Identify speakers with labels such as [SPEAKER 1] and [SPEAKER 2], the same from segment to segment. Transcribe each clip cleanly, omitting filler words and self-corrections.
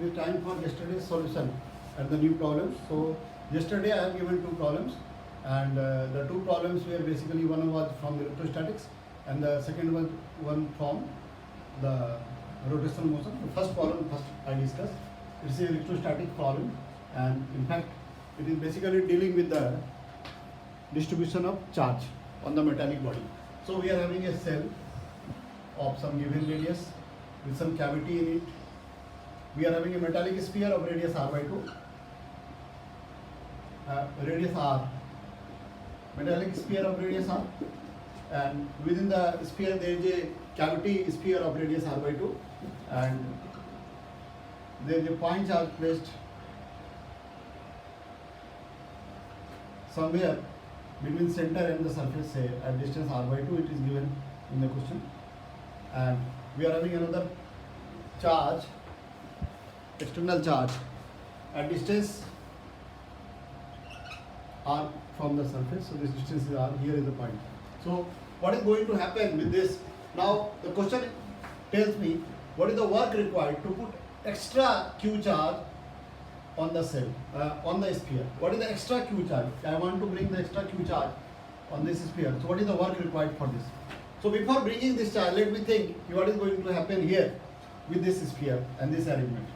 [SPEAKER 1] the time for yesterday's solution and the new problems. So yesterday I have given two problems, and the two problems were basically, one was from the electrostatics and the second one from the rotational motion. The first problem first I discussed. It's an electrostatic problem, and in fact it is basically dealing with the distribution of charge on the metallic body. So we are having a cell of some given radius with some cavity in it. We are having a metallic sphere of radius r by 2, radius r, metallic sphere of radius r, and within the sphere there is a cavity sphere of radius r by 2, and there is a point charge placed somewhere between center and the surface, say at distance r by 2, it is given in the question. And we are having another charge, external charge at distance r from the surface. So this distance is r, here is the point. So what is going to happen with this? Now the question tells me what is the work required to put extra q charge on the cell, on the sphere. What is the extra q charge? I want to bring the extra q charge on this sphere. So what is the work required for this? So before bringing this charge, let me think what is going to happen here with this sphere and this arrangement.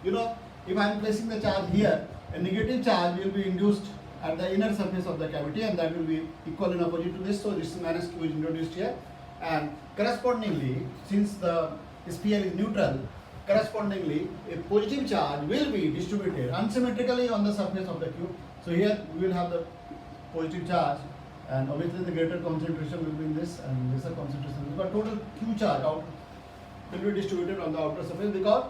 [SPEAKER 1] You know, if I am placing the charge here, a negative charge will be induced at the inner surface of the cavity, and that will be equal and opposite to this. So this minus q is introduced here, and correspondingly, since the sphere is neutral, correspondingly a positive charge will be distributed unsymmetrically on the surface of the cube. So here we will have the positive charge, and obviously the greater concentration will be in this and lesser concentration. But total q charge out will be distributed on the outer surface because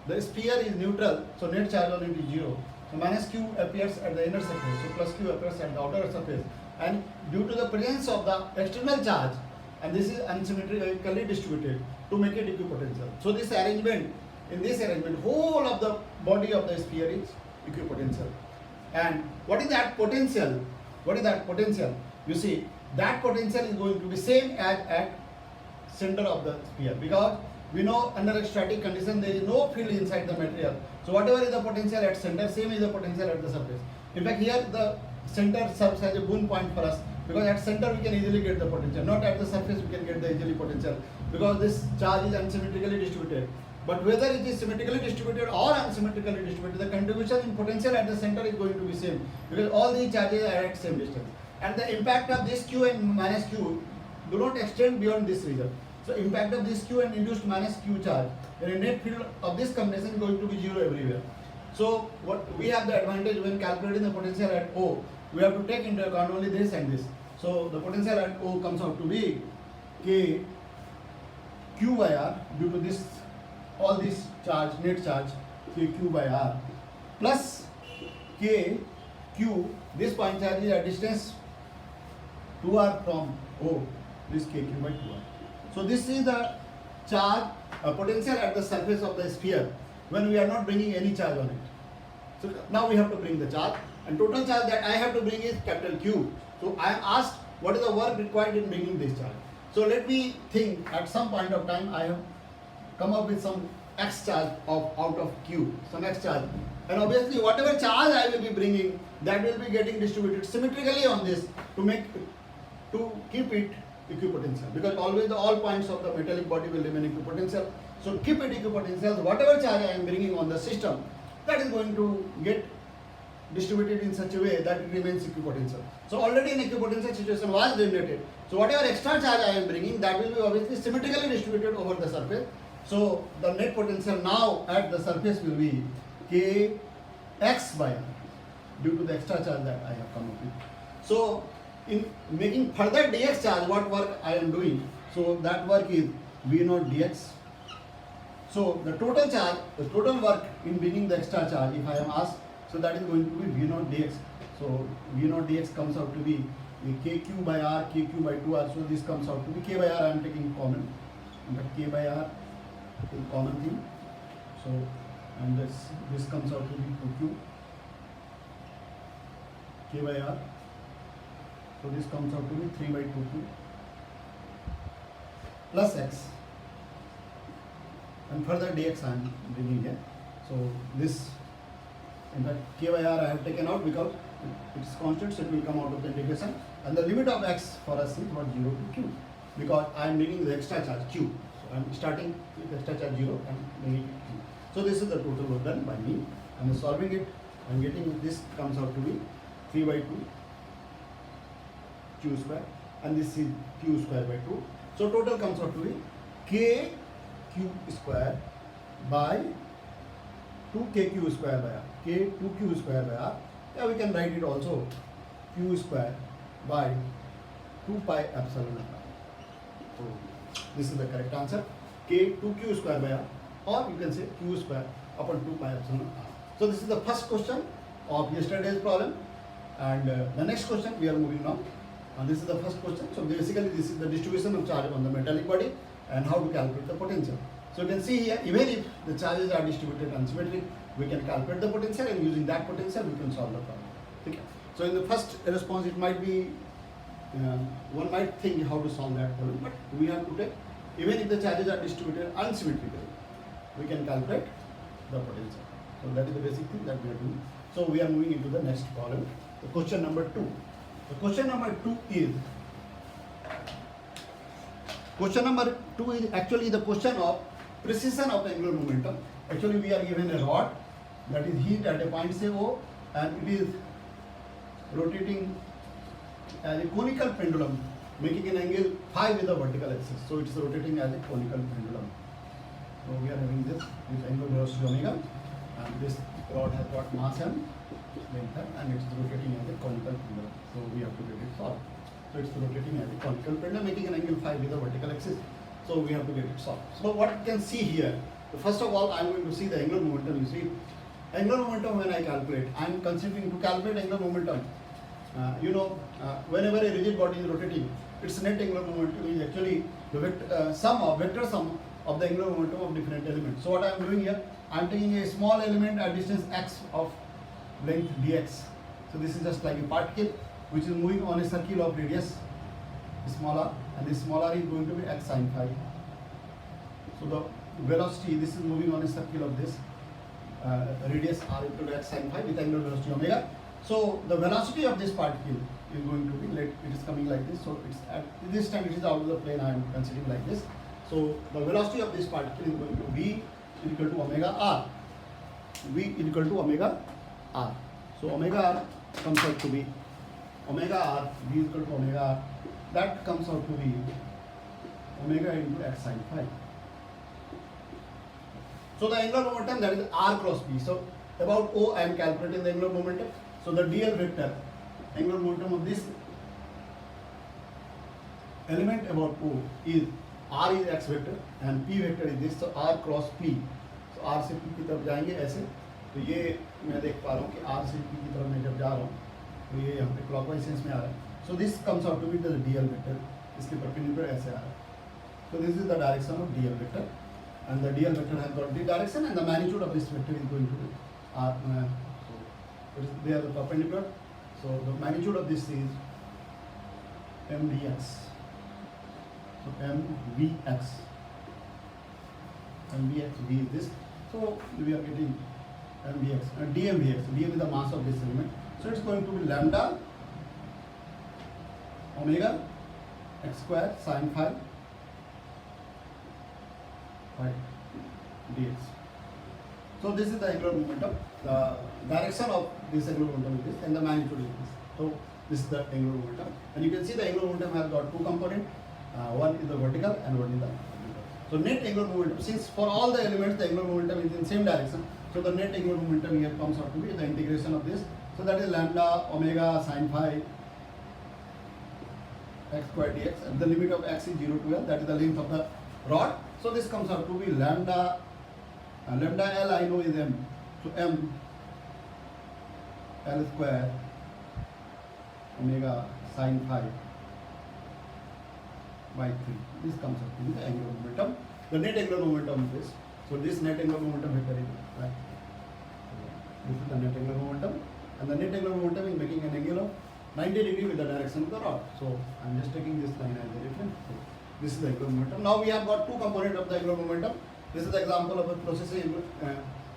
[SPEAKER 1] the sphere is neutral, so net charge on it is 0. So minus q appears at the inner surface, so plus q appears at the outer surface, and due to the presence of the external charge, and this is unsymmetrically distributed to make it equipotential. So this arrangement, in this arrangement, whole of the body of the sphere is equipotential. And what is that potential? What is that potential? You see, that potential is going to be same as at center of the sphere, because we know under a static condition there is no field inside the material. So whatever is the potential at center, same is the potential at the surface. In fact, here the center serves as a boon point for us, because at center we can easily get the potential. Not at the surface we can get the easily potential, because this charge is unsymmetrically distributed. But whether it is symmetrically distributed or unsymmetrically distributed, the contribution in potential at the center is going to be same, because all these charges are at same distance. And the impact of this q and minus q do not extend beyond this region. So impact of this q and induced minus q charge, then a net field of this combination is going to be 0 everywhere. So what we have the advantage when calculating the potential at O, we have to take into account only this and this. So the potential at O comes out to be k q by r, due to this, all this charge, net charge, k q by r, plus k q, this point charge is at distance 2r from O, this k q by 2r. So this is the charge potential at the surface of the sphere when we are not bringing any charge on it. So now we have to bring the charge, and total charge that I have to bring is capital Q. So I am asked what is the work required in bringing this charge. So let me think, at some point of time I have come up with some x charge out of Q, some x charge, and obviously whatever charge I will be bringing, that will be getting distributed symmetrically on this to keep it equipotential, because always all points of the metallic body will remain equipotential. So keep it equipotential. Whatever charge I am bringing on the system, that is going to get distributed in such a way that it remains equipotential. So already an equipotential situation was generated. So whatever extra charge I am bringing, that will be obviously symmetrically distributed over the surface. So the net potential now at the surface will be k x by r, due to the extra charge that I have come up with. So in making further dx charge, what work I am doing? So that work is v0 dx. So the total charge, the total work in bringing the extra charge, if I am asked, so that is going to be v0 dx. So v0 dx comes out to be kq by r, kq by 2r. So this comes out to be k by r. I am taking common, but k by r is common thing. So and this comes out to be 2q, k by r. So this comes out to be 3 by 2q plus x, and further dx I am bringing here. So this, in fact, k by r I have taken out because it is constant, so it will come out of the integration. And the limit of x for us is what, 0 to q, because I am needing the extra charge q. So I am starting with extra charge 0 and making it q. So this is the total work done by me. I am solving it. I am getting this comes out to be 3 by 2 q square, and this is q square by 2. So total comes out to be k q square by 2kq square by r, k 2q square by r. Yeah, we can write it also q square by 2 pi epsilon r. So this is the correct answer, k 2q square by r, or you can say q square upon 2 pi epsilon r. So this is the first question of yesterday's problem, and the next question we are moving on. And this is the first question. So basically this is the distribution of charge on the metallic body and how to calculate the potential. So you can see here, even if the charges are distributed unsymmetric, we can calculate the potential, and using that potential we can solve the problem. Okay. So in the first response it might be, one might think how to solve that problem, but we have to take, even if the charges are distributed unsymmetrically, we can calculate the potential. So that is the basic thing that we are doing. So we are moving into the next problem, the question number 2. The question number 2 is, actually the question of precision of angular momentum. Actually we are given a rod that is hit at a point say O, and it is rotating as a conical pendulum, making an angle phi with the vertical axis. So it is rotating as a conical pendulum. So we are having this with angular velocity omega, and this rod has got mass m, length m, and it is rotating as a conical pendulum. So we have to get it solved. So it's rotating as a conical pendulum, making an angle phi with the vertical axis. So we have to get it solved. So what you can see here, first of all, I am going to see the angular momentum. You see, angular momentum when I calculate, I am considering to calculate angular momentum. Whenever a rigid body is rotating, its net angular momentum is actually the vector sum of the angular momentum of different elements. So what I am doing here, I am taking a small element at distance x of length dx. So this is just like a particle which is moving on a circle of radius small r, and this small r is going to be x sin phi. So the velocity, this is moving on a circle of this radius r equal to x sin phi with angular velocity omega. So the velocity of this particle is going to be, it is coming like this. So it's at this time it is out of the plane, I am considering like this. So the velocity of this particle is going to be equal to omega r. V equal to omega r. So omega r comes out to be omega r, V is equal to omega r. That comes out to be omega into x sin phi. So the angular momentum, that is r cross p. So about O, I am calculating the angular momentum. So the dl vector, angular momentum of this element about O is r is x vector and p vector is this. So r cross p. So r से p की तरफ जाएंगे ऐसे. तो ये मैं देख पा रहा हूँ कि r से p की तरफ मैं जब जा रहा हूँ तो ये यहाँ पे clockwise sense में आ रहा है. So this comes out to be the dl vector. इसके perpendicular ऐसे आ रहा है. So this is the direction of dl vector, and the dl vector has got the direction, and the magnitude of this vector is going to be r. So they are the perpendicular. So the magnitude of this is mvx. So mvx. mvx, v is this. So we are getting mvx and dmvx. dm is the mass of this element. So it's going to be lambda omega x square sin phi dx. So this is the angular momentum. The direction of this angular momentum is this, and the magnitude is this. So this is the angular momentum, and you can see the angular momentum has got two components. One is the vertical and one is the horizontal. So net angular momentum, since for all the elements the angular momentum is in same direction, so the net angular momentum here comes out to be the integration of this. So that is lambda omega sin phi x square dx, and the limit of x is 0 to l, that is the length of the rod. So this comes out to be lambda L I know is m, so m L square omega sin phi by 3. This comes out to be the angular momentum. The net angular momentum is this. So this net angular momentum vector is right. This is the net angular momentum, and the net angular momentum is making an angle of 90 degree with the direction of the rod. So I am just taking this line as a reference. So this is the angular momentum. Now we have got two components of the angular momentum. This is the example of a process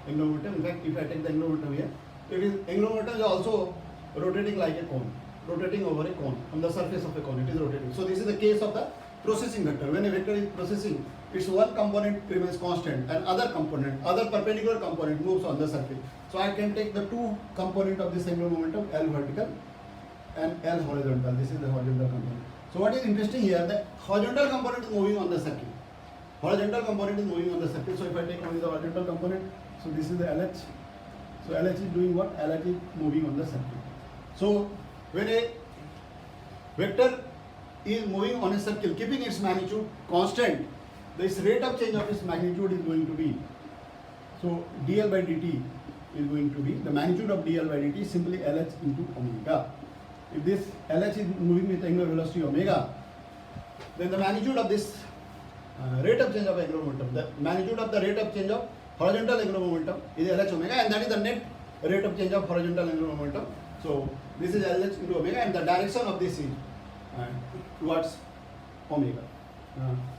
[SPEAKER 1] angular momentum. In fact, if I take the angular momentum here, it is angular momentum is also rotating like a cone, rotating over a cone on the surface of a cone. It is rotating. So this is the case of the processing vector. When a vector is processing, its one component remains constant and other perpendicular component moves on the surface. So I can take the two component of this angular momentum, L vertical and L horizontal. This is the horizontal component. So what is interesting here, the horizontal component is moving on the circle. Horizontal component is moving on the circle. So if I take only the horizontal component, so this is the LH. So LH is doing what? LH is moving on the circle. So when a vector is moving on a circle, keeping its magnitude constant, this rate of change of its magnitude is going to be, so dl by dt is going to be, the magnitude of dl by dt is simply LH into omega. If this LH is moving with angular velocity omega, then the magnitude of this rate of change of angular momentum, the magnitude of the rate of change of horizontal angular momentum is LH omega, and that is the net rate of change of horizontal angular momentum. So this is LH into omega, and the direction of this is towards omega,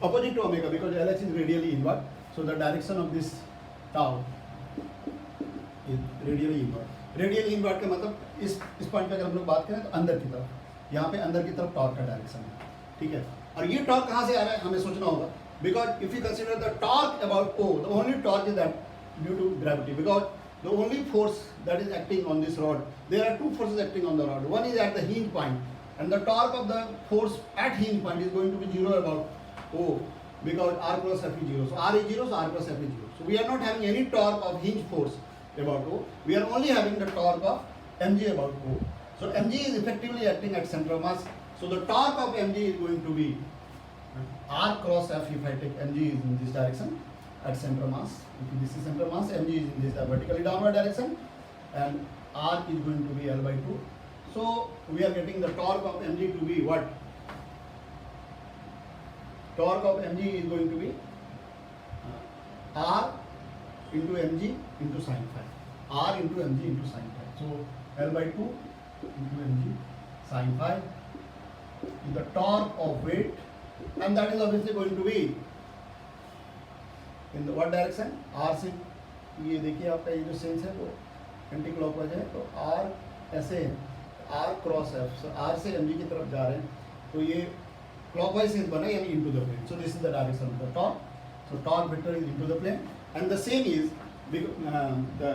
[SPEAKER 1] opposite to omega, because LH is radially inward. So the direction of this tau is radially inward. Radial inward का मतलब इस point पे अगर हम लोग बात करें तो अंदर की तरफ, यहाँ पे अंदर की तरफ टॉर्क का डायरेक्शन है, ठीक है। और ये टॉर्क कहाँ से आ रहा है हमें सोचना होगा, because if you consider the torque about O, the only torque is that due to gravity, because the only force that is acting on this rod, there are two forces acting on the rod, one is at the hinge point and the torque of the force at hinge point is going to be 0 about O, because R cross F is 0. So R is 0, so R cross F is 0. So we are not having any torque of hinge force about O. We are only having the torque of mg about O. So mg is effectively acting at center of mass. So the torque of mg is going to be R cross F. If I take mg is in this direction at center of mass. If this is center of mass, mg is in this vertically downward direction, and R is going to be L by 2. So we are getting the torque of mg to be what? Torque of mg is going to be R into mg into sin phi. R into mg into sin phi. So L by 2 into mg sin phi is the torque of weight, and that is obviously going to be in the what direction? R से ये देखिए आपका ये जो sense है वो anti clockwise है, तो R ऐसे है, R cross F, so R से mg की तरफ जा रहे हैं, तो ये क्लॉकवाइज सेंस बना यानी into the plane. So this is the direction of the torque. So torque vector is into the plane, and the same is the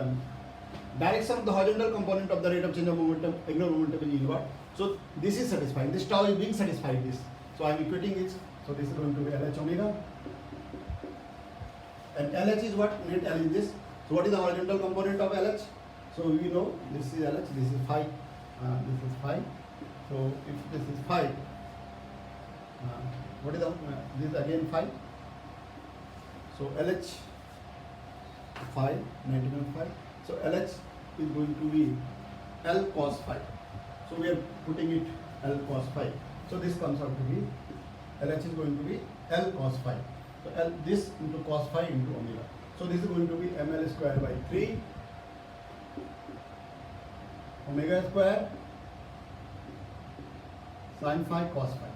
[SPEAKER 1] direction of the horizontal component of the rate of change of momentum, angular momentum is inward. So this is satisfying. This tau is being satisfied. This. So I am equating it. So this is going to be LH omega, and LH is what? Net L is this. So what is the horizontal component of LH? So we know this is LH. This is phi. This is phi. So if this is phi, what is the this is again phi. So LH phi, 99 phi. So LH is going to be L cos phi. So we are putting it L cos phi. So this comes out to be LH is going to be L cos phi. So L this into cos phi into omega. So this is going to be ml square by 3 omega square sin phi cos phi.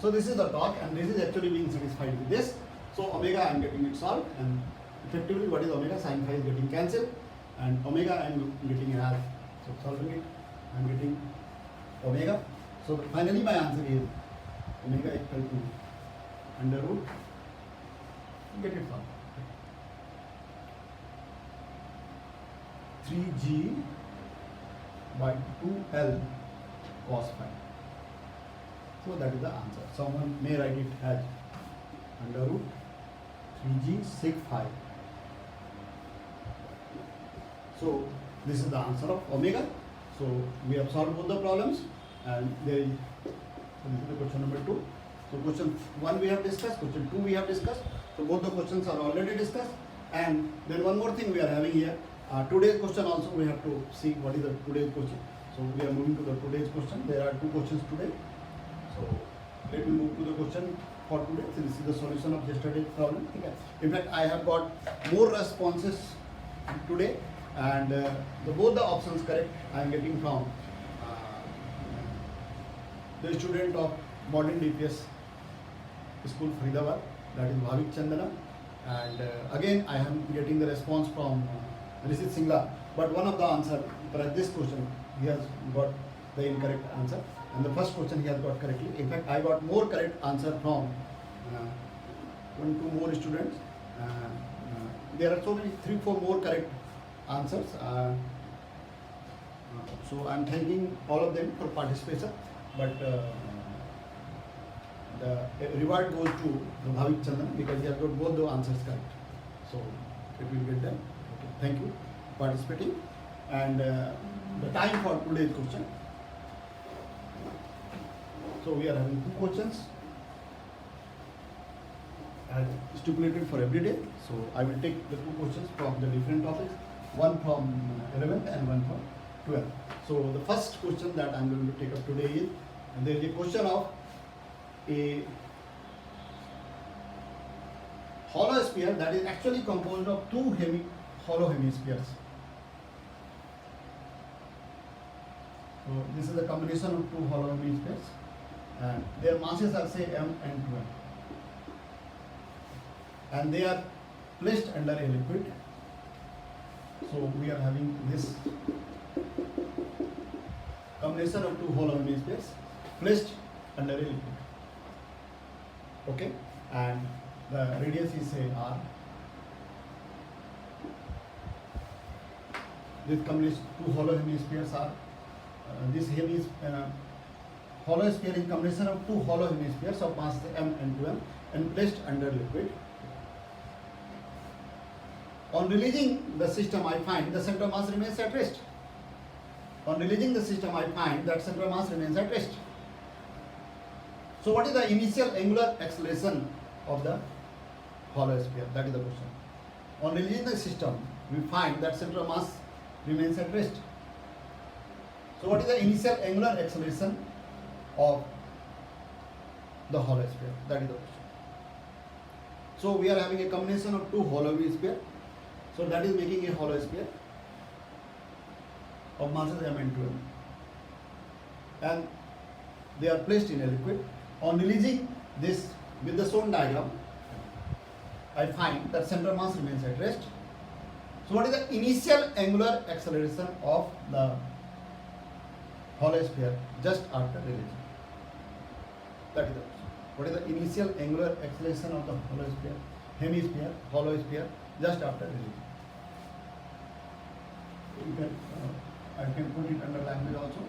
[SPEAKER 1] So this is the torque, and this is actually being satisfied with this. So omega I am getting it solved, and effectively what is omega? Sin phi is getting cancelled, and omega I am getting as, so solving it I am getting omega. So finally my answer is omega equal to under root, get it solved, 3g by 2l cos phi. So that is the answer. Someone may write it as under root 3g sec phi. So this is the answer of omega. So we have solved both the problems, and there is, so this is the question number 2. So question 1 we have discussed, question 2 we have discussed. So both the questions are already discussed, and then one more thing we are having here. Today's question also we have to see what is the today's question. So we are moving to the today's question. There are 2 questions today. So let me move to the question for today. So this is the solution of yesterday's problem. Okay. In fact, I have got more responses today, and both the options correct. I am getting from the student of modern DPS school Faridabad, that is Bhavik Chandana, and again I am getting the response from Rishit Singla, but one of the answer for this question he has got the incorrect answer, and the first question he has got correctly. In fact, I got more correct answer from two more students. There are so many 3-4 more correct answers. So I'm thanking all of them for participation, but the reward goes to Bhavik Chandan because he has got both the answers correct. So it will get done. Okay. Thank you for participating. And the time for today's question. So we are having 2 questions as stipulated for every day. So I will take the 2 questions from the different topics, one from 11th and one from 12th. So the first question that I am going to take up today is, there is a question of a hollow sphere that is actually composed of 2 hollow hemispheres. So this is a combination of 2 hollow hemispheres, and their masses are say m and 2m, and they are placed under a liquid. So we are having this combination of 2 hollow hemispheres placed under a liquid. Okay, and the radius is say r. This combination 2 hollow hemispheres are this hollow sphere is combination of 2 hollow hemispheres of mass m and 2m and placed under liquid. On releasing the system, I find the center of mass remains at rest. On releasing the system, I find that center of mass remains at rest. So what is the initial angular acceleration of the hollow sphere? That is the question. On releasing the system, we find that center of mass remains at rest. So what is the initial angular acceleration of the hollow sphere? That is the question. So we are having a combination of 2 hollow spheres. So that is making a hollow sphere of masses m and 2m, and they are placed in a liquid. On releasing this with the shown diagram, I find that center mass remains at rest. So what is the initial angular acceleration of the hollow sphere just after releasing? That is the question. What is the initial angular acceleration of the hollow sphere, hollow sphere just after releasing? You can, I can put it under language also.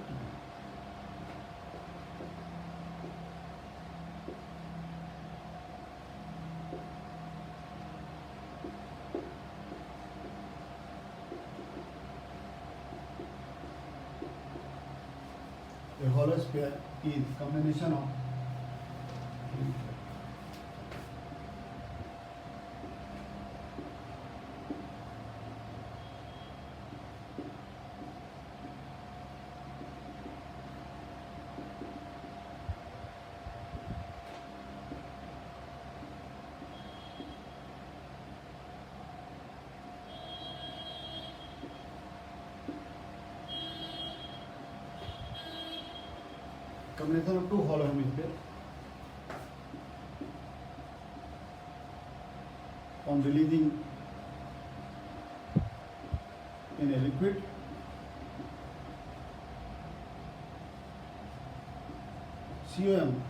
[SPEAKER 1] A hollow sphere is combination of combination of 2 hollow hemispheres. On releasing in a liquid, COM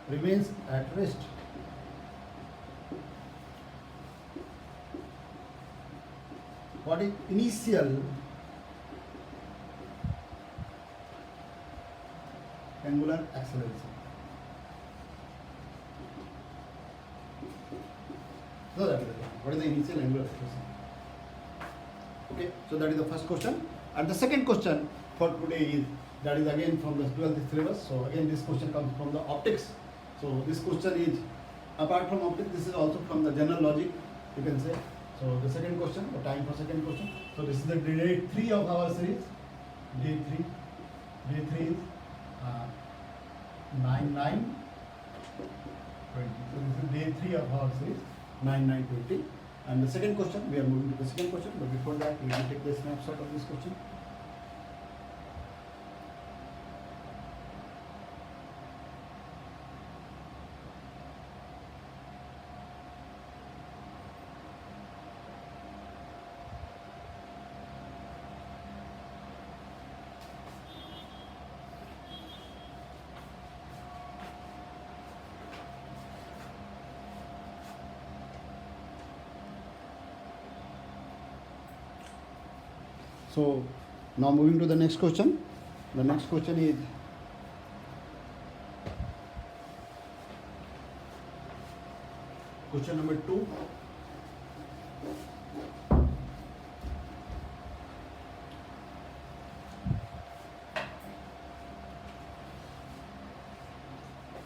[SPEAKER 1] remains at rest. What is initial angular acceleration? So that is the question. What is the initial angular acceleration? Okay, so that is the first question. And the second question for today is, that is again from the 12th syllabus. So again this question comes from the optics. So this question is, apart from optics, this is also from the general logic, you can say. So the second question, the time for second question. So this is the day 3 of our series. Day 3. Day 3 is 9-9-20. So this is day 3 of our series, 9-9-20. And the second question, we are moving to the second question, but before that, we will take the snapshot of this question. So now moving to the next question. The next question is question number 2.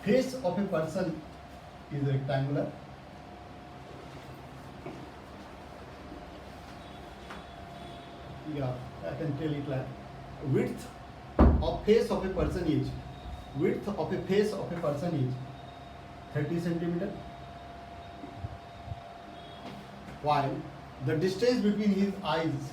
[SPEAKER 1] Face of a person is rectangular. Yeah, I can tell it like width of face of a person is 30 centimeter, while the distance between his eyes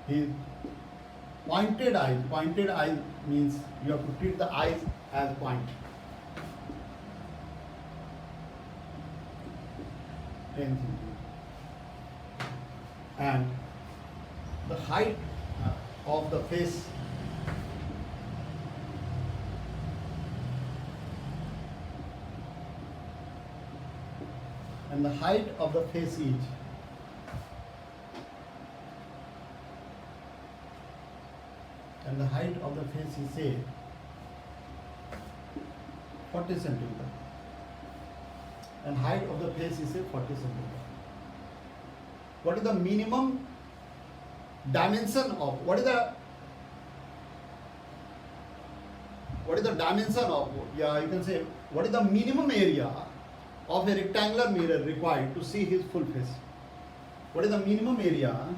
[SPEAKER 1] his pointed eye means you have to treat the eyes as point. 10 centimeter. And the height of the face is say 40 centimeter. And height of the face is say 40 centimeter. What is the minimum dimension of what is the dimension of, yeah, you can say what is the minimum area of a rectangular mirror required to see his full face? What is the minimum area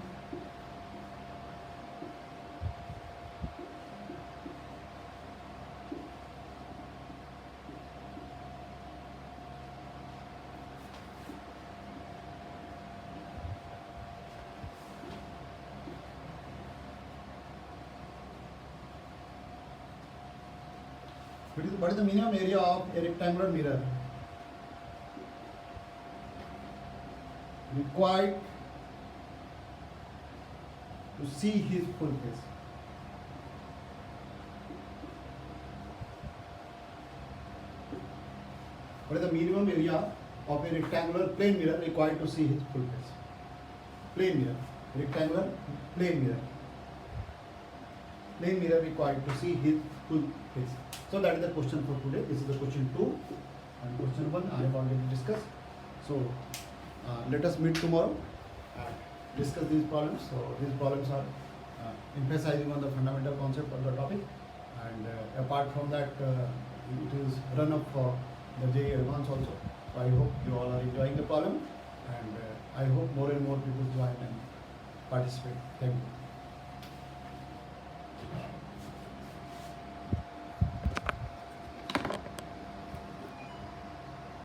[SPEAKER 1] what is the minimum area of a rectangular mirror required to see his full face? What is the minimum area of a rectangular plane mirror required to see his full face? Plane mirror, rectangular plane mirror required to see his full face. So that is the question for today. This is the question 2, and question 1 I have already discussed. So let us meet tomorrow and discuss these problems. So these problems are emphasizing on the fundamental concept of the topic, and apart from that it is run up for the JEE Advanced also. So I hope you all are enjoying the problem, and I hope more and more people join and participate. Thank you.